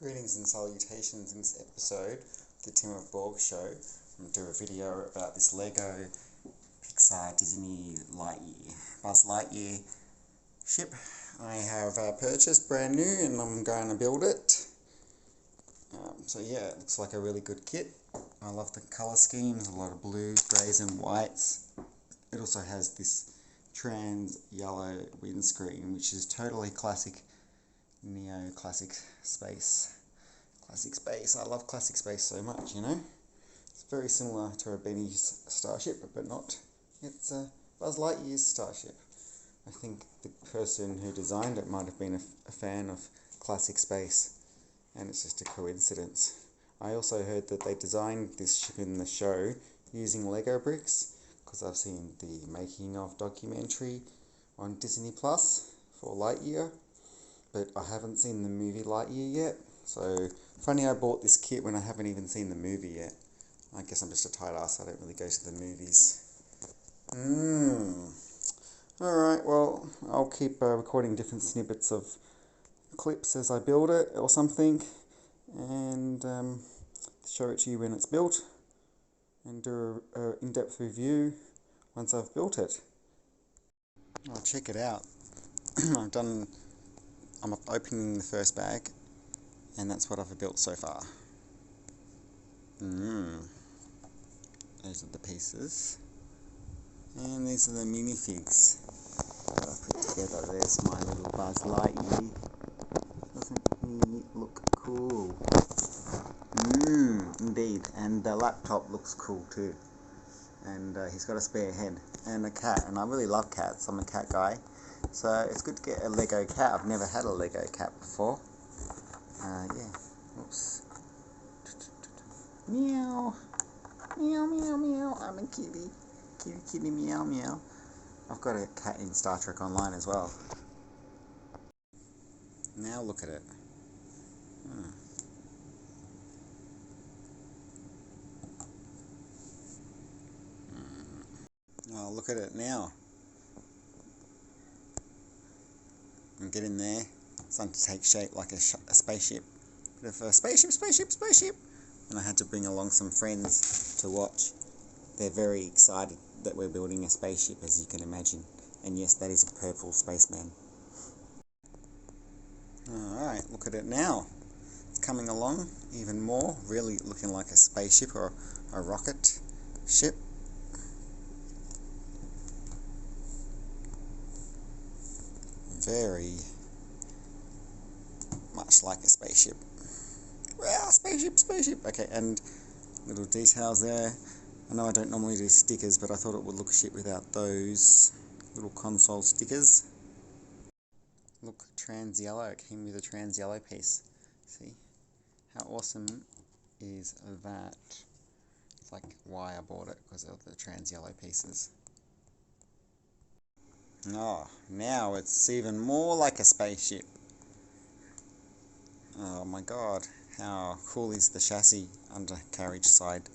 Greetings and salutations. In this episode of the Tim of Borg Show, I'm going to do a video about this Lego Pixar Disney Buzz Lightyear ship I have purchased brand new, and I'm going to build it. So yeah, it looks like a really good kit. I love the colour schemes, a lot of blues, greys and whites. It also has this Transparent Yellow Windscreen, which is totally classic neo-classic space. Classic space. I love classic space so much, you know. It's very similar to a Benny's Starship, but not. It's a Buzz Lightyear's Starship. I think the person who designed it might have been a fan of classic space, and it's just a coincidence. I also heard that they designed this ship in the show using Lego bricks, because I've seen the making of documentary on Disney Plus for Lightyear, but I haven't seen the movie Lightyear yet. So funny I bought this kit when I haven't even seen the movie yet. I guess I'm just a tight ass, I don't really go to the movies. Alright, well, I'll keep recording different snippets of clips as I build it or something, and show it to you when it's built, and do an in-depth review once I've built it. I'll check it out. I'm opening the first bag, and that's what I've built so far. Those are the pieces, and these are the minifigs that I've put together. There's my little Buzz Lightyear. Doesn't he look cool? Indeed, and the laptop looks cool too. And he's got a spare head and a cat, and I really love cats. I'm a cat guy, so it's good to get a Lego cat. I've never had a Lego cat before. Yeah. Oops. Meow. Meow, meow, meow. I'm a kitty. Kitty, kitty, meow, meow. I've got a cat in Star Trek Online as well. Now look at it. Oh, look at it now. And get in there. It's starting to take shape like a spaceship. Bit of a spaceship. And I had to bring along some friends to watch. They're very excited that we're building a spaceship, as you can imagine. And yes, that is a purple spaceman. Alright, look at it now. It's coming along even more, really looking like a spaceship or a rocket ship. Very much like a spaceship. Well, spaceship. Okay, and little details there. I know I don't normally do stickers, but I thought it would look shit without those little console stickers. Look, trans yellow. It came with a trans yellow piece. See? How awesome is that? It's like why I bought it, because of the trans yellow pieces. Oh, now it's even more like a spaceship. Oh my god, how cool is the chassis undercarriage side?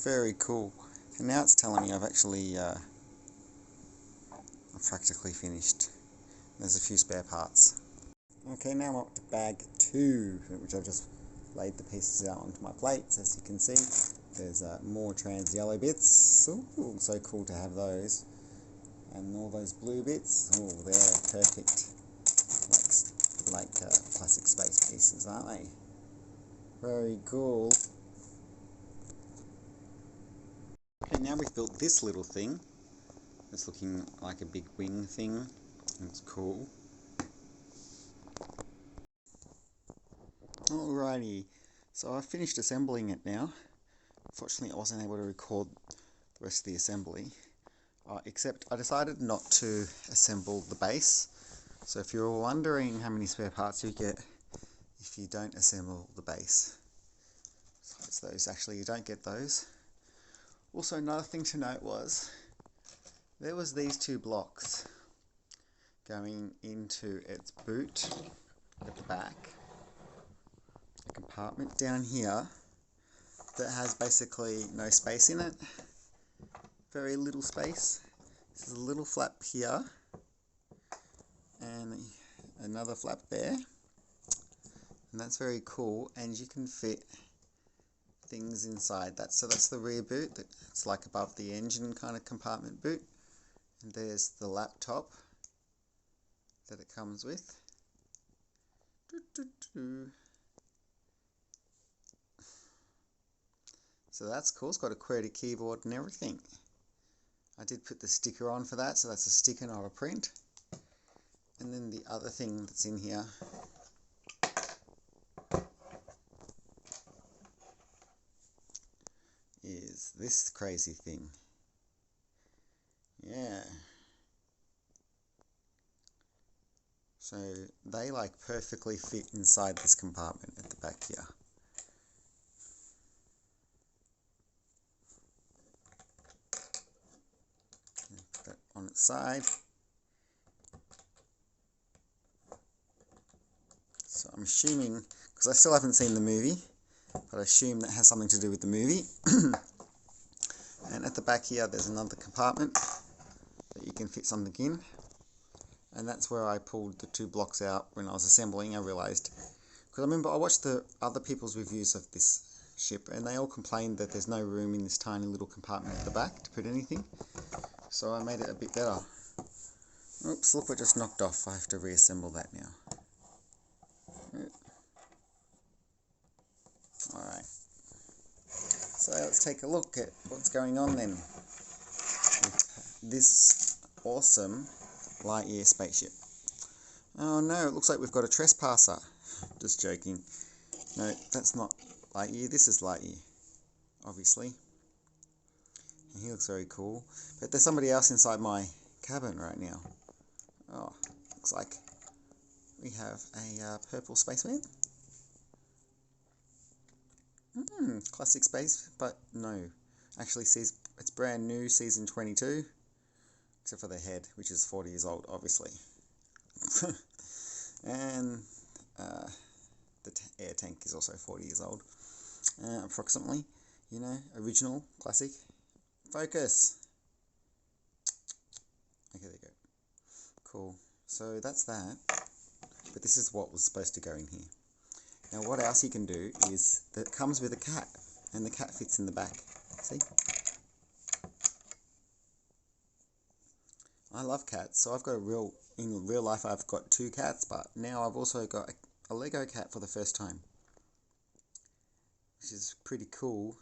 Very cool. And now it's telling me I've practically finished. There's a few spare parts. Okay, now I'm up to bag 2, which I've just laid the pieces out onto my plates. As you can see, there's more trans yellow bits. Ooh, so cool to have those. And all those blue bits, oh, they're perfect, like classic space pieces, aren't they? Very cool. Okay, now we've built this little thing. It's looking like a big wing thing. It's cool. Alrighty, so I've finished assembling it now. Unfortunately, I wasn't able to record the rest of the assembly. Except I decided not to assemble the base. So if you're wondering how many spare parts you get if you don't assemble the base, so it's those. Actually, you don't get those. Also, another thing to note was there was these 2 blocks going into its boot at the back. A compartment down here that has basically no space in it. Very little space. This is a little flap here, and another flap there, and that's very cool, and you can fit things inside that. So that's the rear boot, it's like above the engine kind of compartment boot, and there's the laptop that it comes with. So that's cool, it's got a QWERTY keyboard and everything. I did put the sticker on for that, so that's a sticker, not a print. And then the other thing that's in here is this crazy thing. Yeah. So they like perfectly fit inside this compartment at the back here. Put that on its side. So I'm assuming, because I still haven't seen the movie, but I assume that has something to do with the movie. And at the back here there's another compartment that you can fit something in. And that's where I pulled the 2 blocks out when I was assembling. I realised, because I remember I watched the other people's reviews of this ship, and they all complained that there's no room in this tiny little compartment at the back to put anything. So I made it a bit better. Oops, look what just knocked off. I have to reassemble that now. Alright. So let's take a look at what's going on then with this awesome Lightyear spaceship. Oh no, it looks like we've got a trespasser. Just joking. No, that's not Lightyear, this is Lightyear, obviously. And he looks very cool. But there's somebody else inside my cabin right now. Oh, looks like we have a purple spaceman. Classic space, but no. Actually, it's brand new, season 22. Except for the head, which is 40 years old, obviously. And the air tank is also 40 years old, approximately. You know, original, classic. Focus! Okay, there you go. Cool. So that's that. But this is what was supposed to go in here. Now what else you can do is, that it comes with a cat, and the cat fits in the back. See? I love cats, so I've got in real life I've got 2 cats, but now I've also got a Lego cat for the first time, which is pretty cool.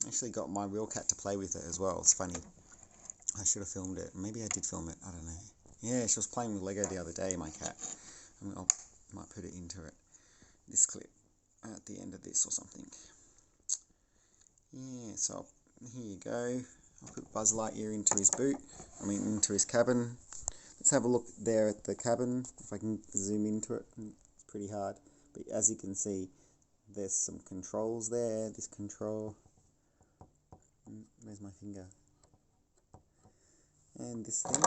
Actually got my real cat to play with it as well. It's funny. I should have filmed it. Maybe I did film it, I don't know. Yeah, she was playing with Lego the other day, my cat. I might put it into this clip at the end of this or something. Yeah, so here you go. I'll put Buzz Lightyear into his into his cabin. Let's have a look there at the cabin, if I can zoom into it. It's pretty hard, but as you can see, there's some controls there. This control, where's my finger? And this thing,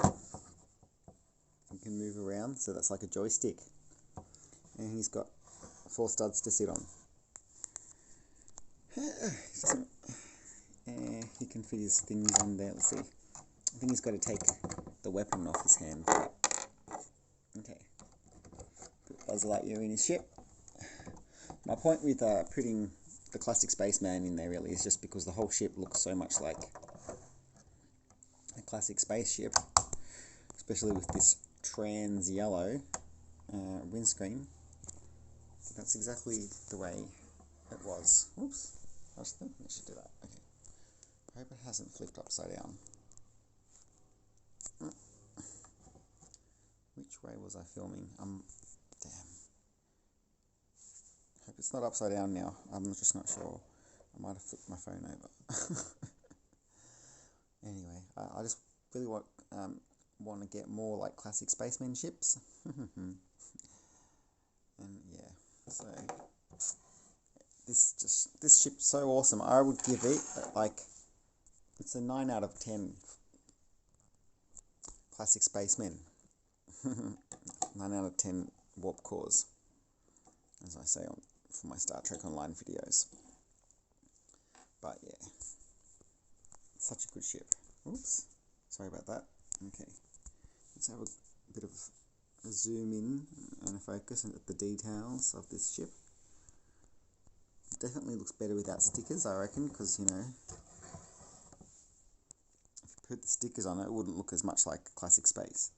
you can move around, so that's like a joystick. And he's got 4 studs to sit on. He can fit his things on there, let's see. I think he's got to take the weapon off his hand. Okay. Put Buzz Lightyear in his ship. My point with putting the classic spaceman in there really is just because the whole ship looks so much like a classic spaceship, especially with this trans yellow windscreen. That's exactly the way it was. Oops, I was thinking I should do that. Okay. I hope it hasn't flipped upside down. Which way was I filming? Damn. Hope it's not upside down now. I'm just not sure. I might have flipped my phone over. Anyway, I just really want to get more like classic spaceman ships. And yeah, so this ship's so awesome. I would give it it's a 9 out of 10 classic spacemen. 9 out of 10 warp cores, as I say for my Star Trek Online videos. But yeah, such a good ship. Oops, sorry about that. Okay, let's have a bit of a zoom in and focus at the details of this ship. It definitely looks better without stickers, I reckon, because, you know, if you put the stickers on it, it wouldn't look as much like classic space.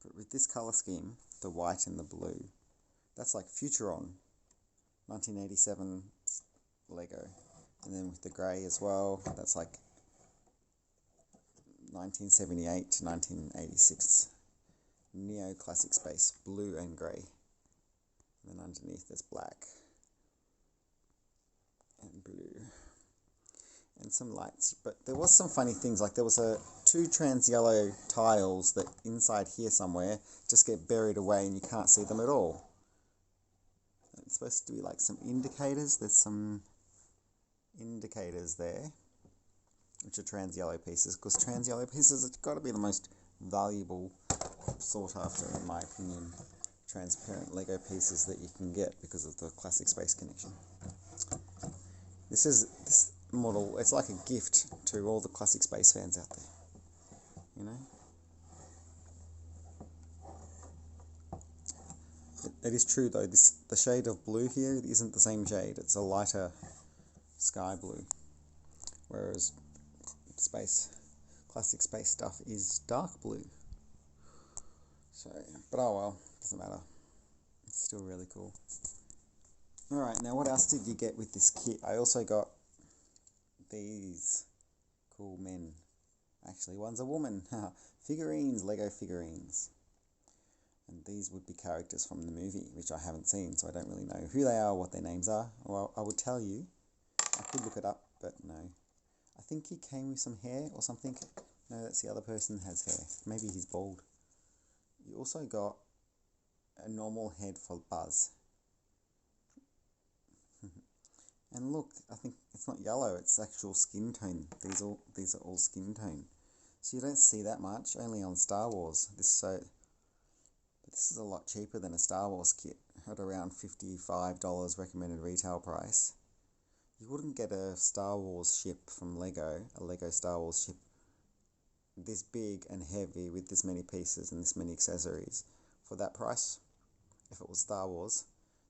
But with this colour scheme, the white and the blue, that's like Futuron, 1987 Lego. And then with the grey as well, that's like 1978 to 1986 neo-classic space, blue and grey. And then underneath there's black and blue and some lights. But there was some funny things, like there was two trans yellow tiles that inside here somewhere just get buried away and you can't see them at all. It's supposed to be like some indicators. There's some indicators there, which are trans yellow pieces, because trans yellow pieces have got to be the most valuable, sought after, in my opinion, transparent Lego pieces that you can get because of the classic space connection. This model, it's like a gift to all the classic space fans out there, you know. It is true though, the shade of blue here isn't the same shade. It's a lighter sky blue, whereas classic space stuff is dark blue. So, but oh well, doesn't matter. It's still really cool. Alright, now what else did you get with this kit? I also got these cool men. Actually, one's a woman. Figurines, Lego figurines. And these would be characters from the movie, which I haven't seen, so I don't really know who they are, what their names are. Well, I would tell you. I could look it up, but no. I think he came with some hair or something. No, that's the other person has hair. Maybe he's bald. You also got a normal head for Buzz. And look, I think it's not yellow, it's actual skin tone. These are all skin tone. So you don't see that much, only on Star Wars. But this is a lot cheaper than a Star Wars kit, at around $55 recommended retail price. You wouldn't get a Star Wars ship from Lego, a Lego Star Wars ship, this big and heavy with this many pieces and this many accessories for that price. If it was Star Wars,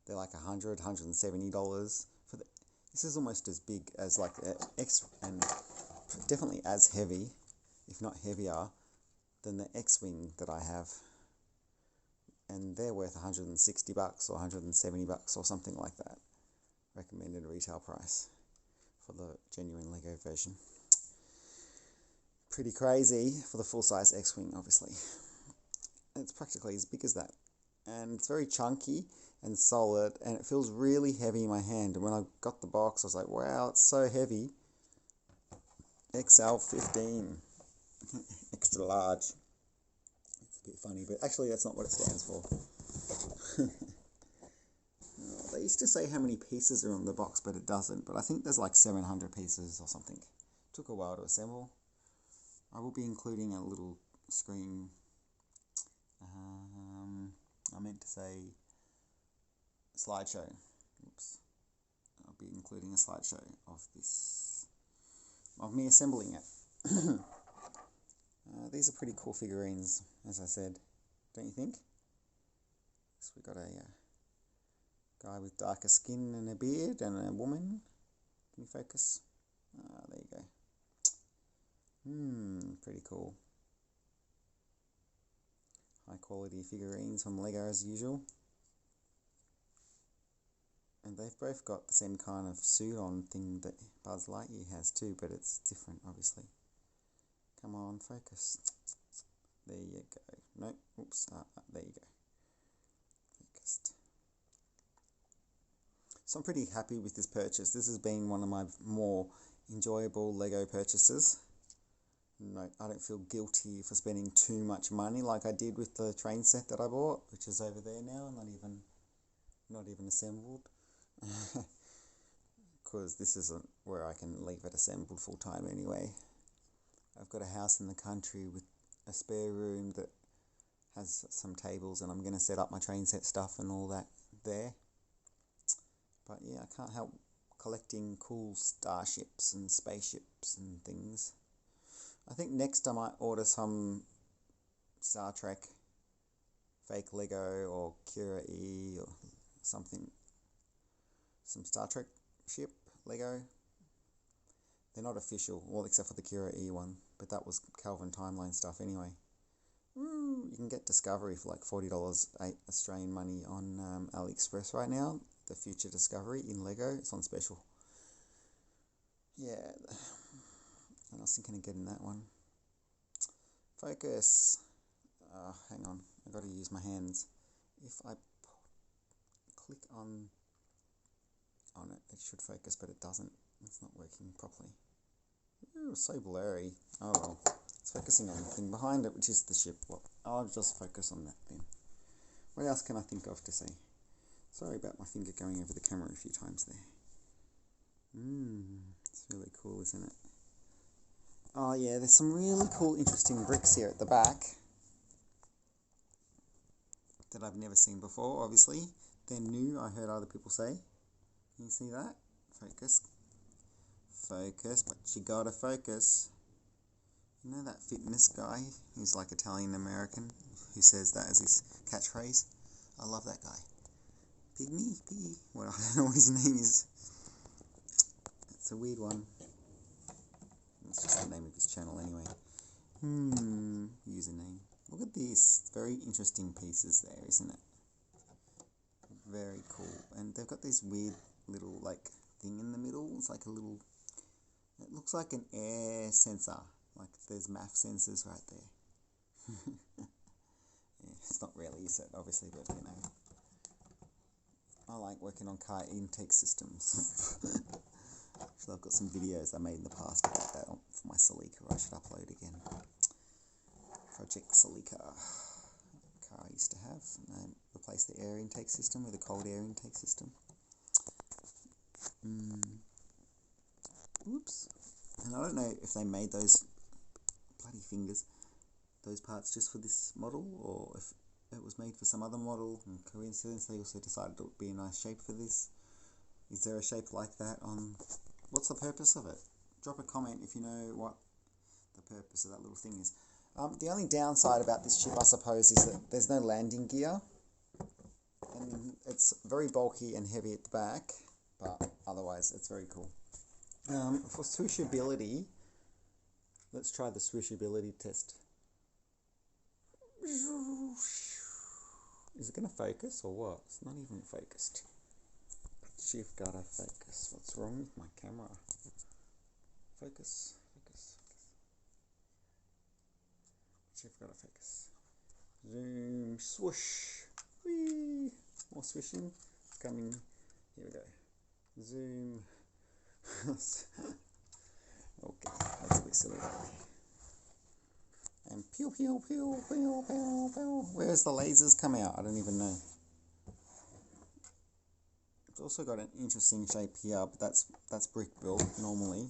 they're like $100, $170 for the. This is almost as big as like X, and definitely as heavy, if not heavier, than the X-Wing that I have. And they're worth $160 or $170 or something like that. Recommended retail price for the genuine Lego version. Pretty crazy for the full-size X-Wing, obviously. It's practically as big as that. And it's very chunky and solid, and it feels really heavy in my hand. And when I got the box, I was like, wow, it's so heavy. XL-15. Extra large. It's a bit funny, but actually that's not what it stands for. They used to say how many pieces are on the box, but it doesn't. But I think there's like 700 pieces or something. Took a while to assemble. I will be including a little screen. I meant to say slideshow. Oops. I'll be including a slideshow of this, of me assembling it. These are pretty cool figurines, as I said. Don't you think? So we got a guy with darker skin and a beard, and a woman. Can you focus? There you go. Pretty cool. High quality figurines from Lego as usual. And they've both got the same kind of suit on thing that Buzz Lightyear has too, but it's different, obviously. Come on, focus. There you go. No, oops, there you go. Focused. So I'm pretty happy with this purchase. This has been one of my more enjoyable Lego purchases. No, I don't feel guilty for spending too much money like I did with the train set that I bought, which is over there now, not even assembled. Because this isn't where I can leave it assembled full time anyway. I've got a house in the country with a spare room that has some tables, and I'm going to set up my train set stuff and all that there. But yeah, I can't help collecting cool starships and spaceships and things. I think next I might order some Star Trek fake Lego or Kira E or something, some Star Trek ship Lego. They're not official, well, except for the Kira E one, but that was Calvin Timeline stuff anyway. You can get Discovery for like $40 Australian money on AliExpress right now. The Future Discovery in Lego, it's on special. Yeah, I was thinking of getting that one. Focus. Hang on, I got to use my hands. If I click on it, it should focus, but it doesn't. It's not working properly. Ooh, so blurry. Oh well. It's focusing on the thing behind it, which is the ship. Well, I'll just focus on that then. What else can I think of to say? Sorry about my finger going over the camera a few times there. It's really cool, isn't it? Oh yeah, there's some really cool, interesting bricks here at the back that I've never seen before, obviously. They're new, I heard other people say. Can you see that? Focus. Focus, but you gotta focus. You know that fitness guy who's like Italian American who says that as his catchphrase? I love that guy. Pygmy? Piggy? Well, I don't know what his name is. It's a weird one. It's just the name of his channel anyway. Username. Look at this. Very interesting pieces there, isn't it? Very cool. And they've got this weird little like thing in the middle. It's like a little, it looks like an air sensor. Like there's MAF sensors right there. Yeah, it's not really, is it? Obviously, but you know. I like working on car intake systems. Actually, I've got some videos I made in the past about that for my Celica I should upload again. Project Celica. Car I used to have. And I replaced the air intake system with a cold air intake system. Oops. And I don't know if they made those bloody fingers, those parts just for this model, or if it was made for some other model, and coincidence they also decided it would be a nice shape for this. Is there a shape like that on... What's the purpose of it? Drop a comment if you know what the purpose of that little thing is. The only downside about this ship, I suppose, is that there's no landing gear. And it's very bulky and heavy at the back, but otherwise it's very cool. For swishability, let's try the swishability test. Is it going to focus or what? It's not even focused. You've got to focus. What's wrong with my camera? Focus, focus, focus. You've got to focus. Zoom, swoosh. Whee! More swishing. It's coming. Here we go. Zoom. Okay, that's a bit silly. And pew, pew, pew, pew, pew, pew. Where's the lasers come out? I don't even know. It's also got an interesting shape here, but that's brick built normally.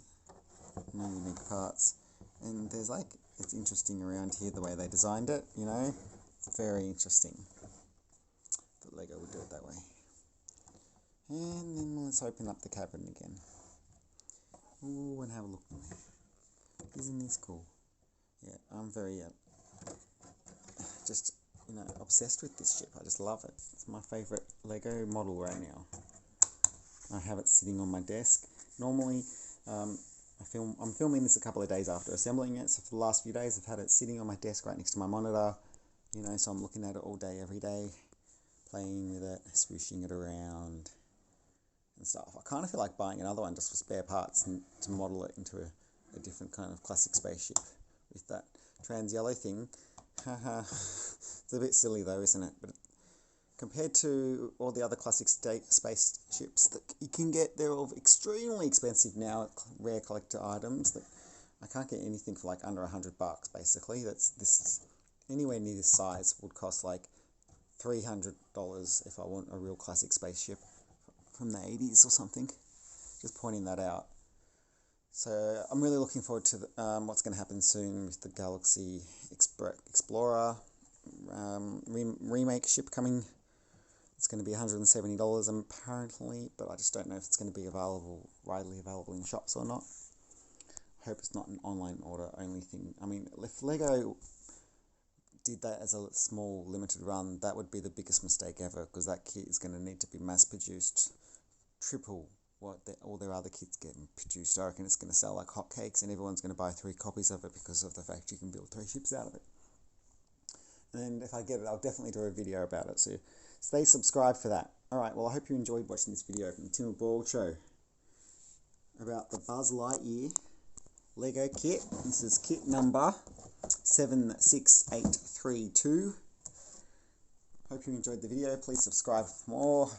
No unique parts. And there's like, it's interesting around here the way they designed it, you know. It's very interesting. The Lego would do it that way. And then let's open up the cabin again. Ooh, and have a look. Isn't this cool? Yeah, I'm very, just, you know, obsessed with this ship. I just love it. It's my favourite Lego model right now. I have it sitting on my desk. Normally, I'm filming this a couple of days after assembling it, so for the last few days I've had it sitting on my desk right next to my monitor, you know, so I'm looking at it all day, every day, playing with it, swooshing it around and stuff. I kind of feel like buying another one just for spare parts and to model it into a different kind of classic spaceship with that trans yellow thing. Haha, it's a bit silly though, isn't it? But compared to all the other classic spaceships that you can get, they're all extremely expensive now, rare collector items that I can't get anything for like under $100 basically. That's this, anywhere near this size would cost like $300 if I want a real classic spaceship from the 80s or something. Just pointing that out. So I'm really looking forward to what's going to happen soon with the Galaxy Explorer remake ship coming. It's going to be $170 apparently, but I just don't know if it's going to be widely available in shops or not. I hope it's not an online order only thing. I mean, if Lego did that as a small limited run, that would be the biggest mistake ever, because that kit is going to need to be mass produced triple what all their other kits get produced. I reckon it's going to sell like hotcakes, and everyone's going to buy 3 copies of it because of the fact you can build 3 ships out of it. And if I get it, I'll definitely do a video about it, so stay subscribed for that. Alright, well, I hope you enjoyed watching this video from the Tim and Borg Show about the Buzz Lightyear Lego kit. This is kit number 76832. Hope you enjoyed the video. Please subscribe for more.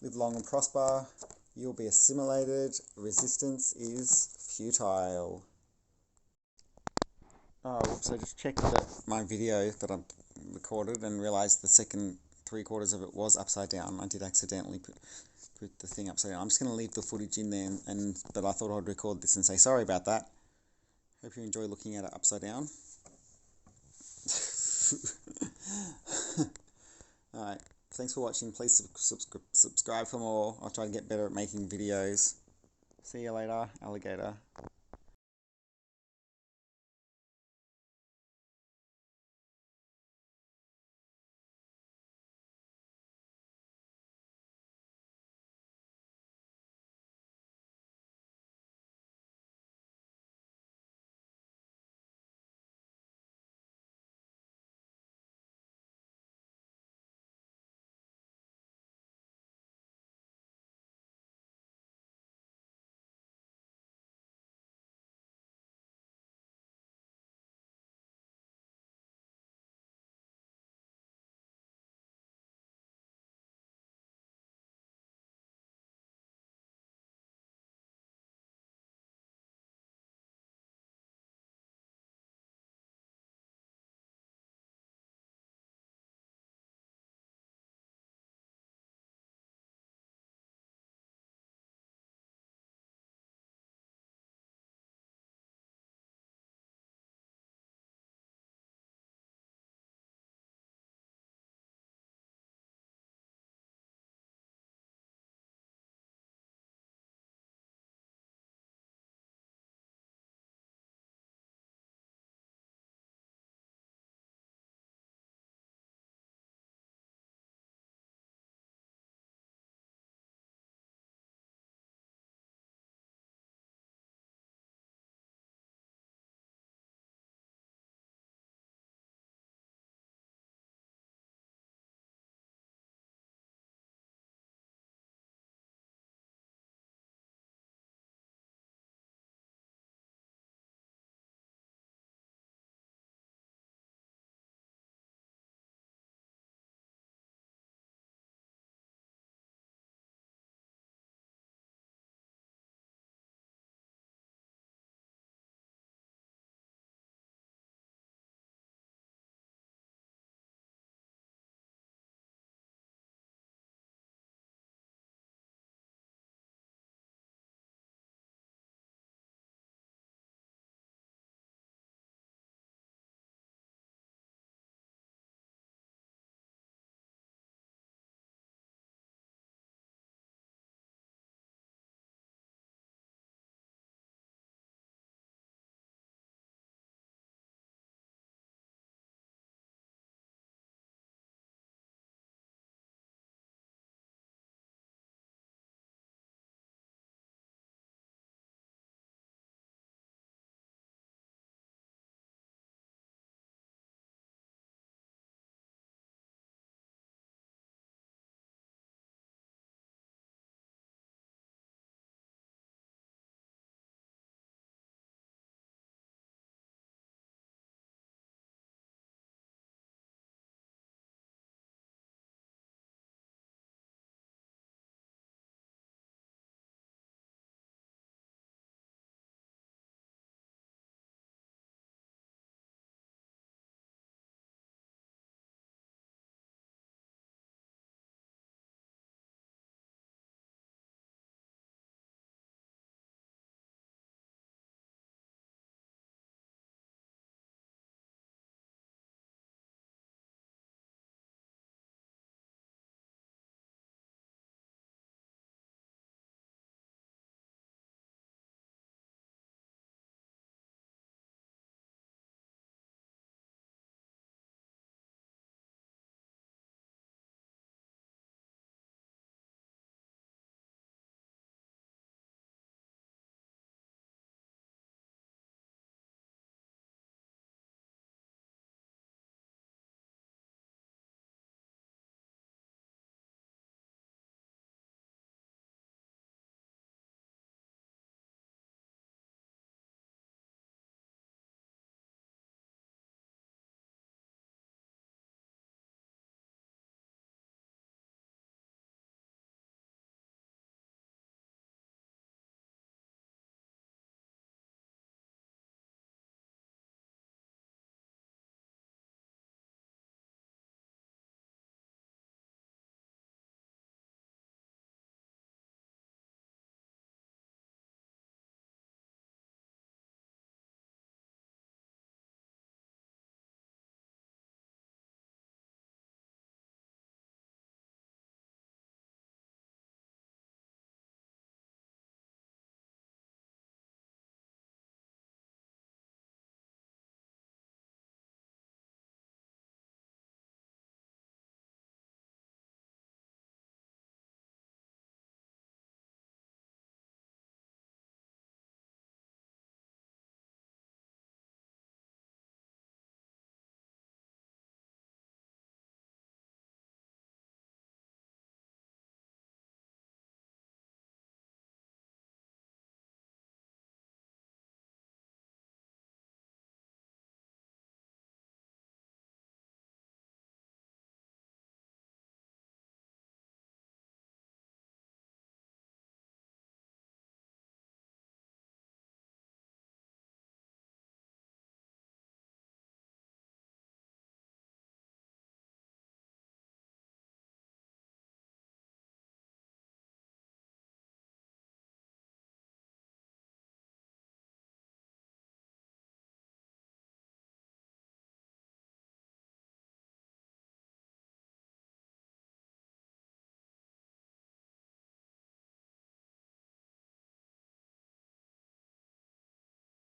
Live long and prosper. You'll be assimilated. Resistance is futile. Oh, whoops, I just checked my video that I recorded and realised the second 3/4 of it was upside down. I did accidentally put the thing upside down. I'm just going to leave the footage in there, but I thought I'd record this and say sorry about that. Hope you enjoy looking at it upside down. Alright, thanks for watching. Please subscribe for more. I'll try to get better at making videos. See you later, alligator.